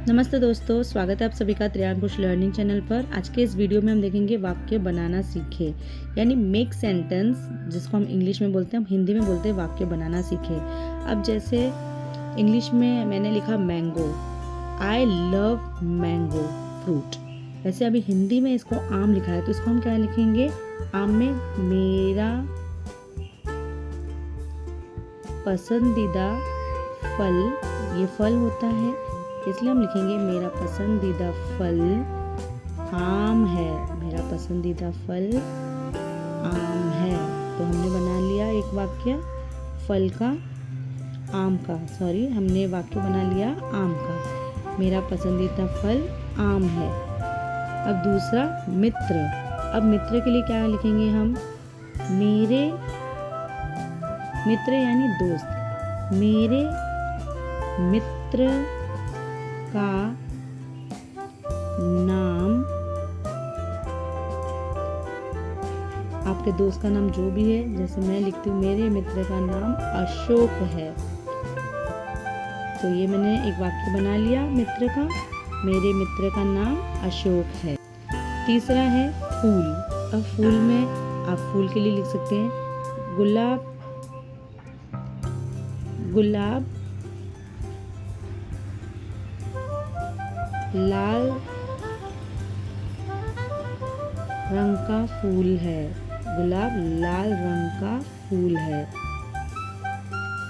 नमस्ते दोस्तों, स्वागत है आप सभी का त्रियांकुश लर्निंग चैनल पर। आज के इस वीडियो में हम देखेंगे वाक्य बनाना सीखे, यानी मेक सेंटेंस, जिसको हम इंग्लिश में बोलते हैं, हम हिंदी में बोलते हैं वाक्य बनाना सीखे। अब जैसे इंग्लिश में मैंने लिखा mango, I love mango fruit. वैसे अभी हिंदी में इसको आम लिखा है, तो इसको हम क्या लिखेंगे? आम में मेरा पसंदीदा फल, ये फल होता है, इसलिए हम लिखेंगे मेरा पसंदीदा फल आम है। मेरा पसंदीदा फल आम है। तो हमने बना लिया एक वाक्य फल का, आम का, हमने वाक्य बना लिया आम का। मेरा पसंदीदा फल आम है। अब दूसरा मित्र। अब मित्र के लिए क्या लिखेंगे हम? मेरे मित्र यानी दोस्त। मेरे मित्र का नाम, आपके दोस्त का नाम जो भी है, जैसे मैं लिखती हूँ मेरे मित्र का नाम अशोक है, तो ये मैंने एक वाक्य बना लिया मित्र का, मेरे मित्र का नाम अशोक है। तीसरा है फूल। अब फूल में आप फूल के लिए लिख सकते हैं गुलाब, गुलाब लाल रंग का फूल है। गुलाब लाल रंग का फूल है।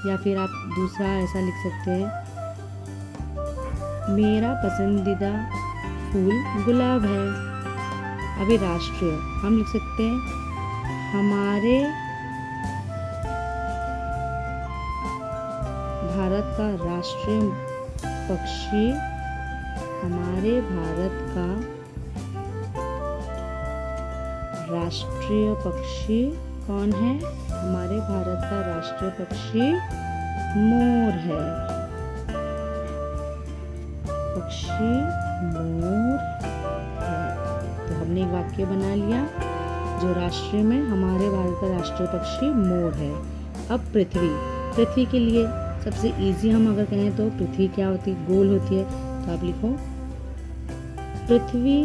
या फिर आप दूसरा ऐसा लिख सकते हैं, मेरा पसंदीदा फूल गुलाब है। अभी राष्ट्रीय हम लिख सकते हैं, हमारे भारत का राष्ट्रीय पक्षी, हमारे भारत का राष्ट्रीय पक्षी कौन है? हमारे भारत का राष्ट्रीय पक्षी मोर है। पक्षी मोर है। तो हमने एक वाक्य बना लिया जो राष्ट्रीय में हमारे भारत का राष्ट्रीय पक्षी मोर है। अब पृथ्वी। पृथ्वी के लिए सबसे इजी हम अगर कहें तो पृथ्वी क्या होती है? गोल होती है। तो आप लिखो पृथ्वी,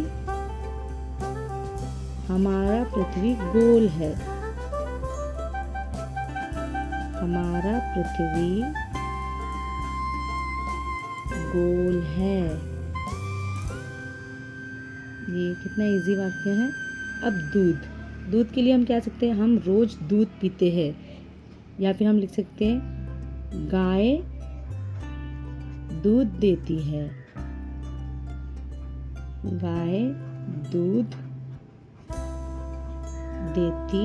हमारा पृथ्वी गोल है। हमारा पृथ्वी गोल है। ये कितना इजी वाक्य है। अब दूध। दूध के लिए हम क्या सकते हैं? हम रोज दूध पीते हैं। या फिर हम लिख सकते हैं गाय दूध देती है। गाय दूध देती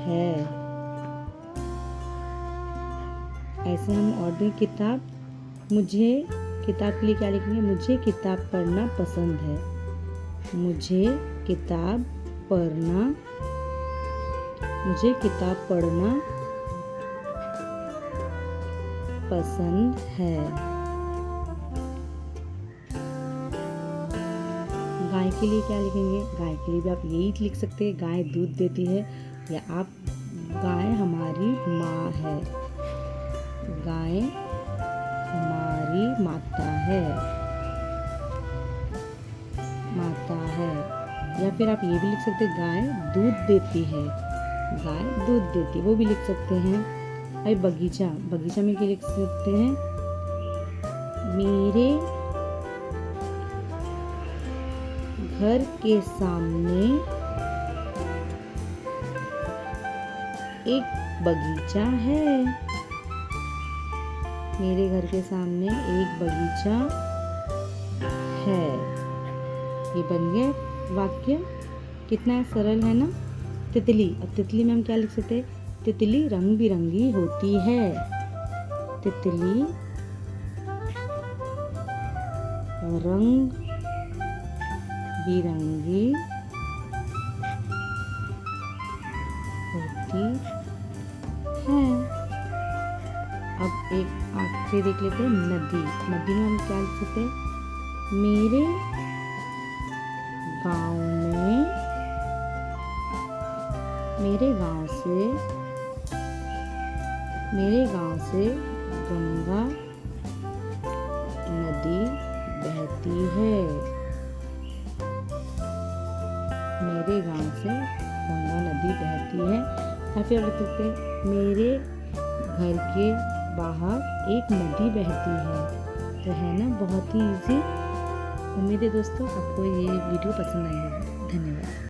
है। ऐसे हम और भी किताब, मुझे किताब के लिए क्या लिखेंगे? मुझे किताब पढ़ना पसंद है। मुझे किताब पढ़ना, मुझे किताब पढ़ना पसंद है। गाय के लिए क्या लिखेंगे? गाय के लिए भी आप यही लिख सकते हैं, गाय दूध देती है, या आप गाय हमारी माँ है। गाय हमारी माता है। माता है। या फिर आप ये भी लिख सकते हैं गाय दूध देती है। गाय दूध देती है, वो भी लिख सकते हैं। अरे बगीचा। बगीचा में क्या लिख सकते हैं? मेरे घर के सामने एक बगीचा है। मेरे घर के सामने एक बगीचा है। ये बन गया वाक्य। कितना सरल है ना। तितली। अब तितली में हम क्या लिख सकते हैं? तितली रंग बिरंगी होती है। तितली रंग बिरंगी होती है। अब एक आखिरी देख लेते हैं, नदी। नदी में हम क्या लिख सकते हैं? मेरे गांव में, मेरे गांव से गंगा नदी बहती है। मेरे गांव से गंगा नदी बहती है। या फिर लिख सकते हैं मेरे घर के बाहर एक नदी बहती है। तो है ना बहुत ही इजी। उम्मीद है दोस्तों आपको ये वीडियो पसंद आई होगी। धन्यवाद।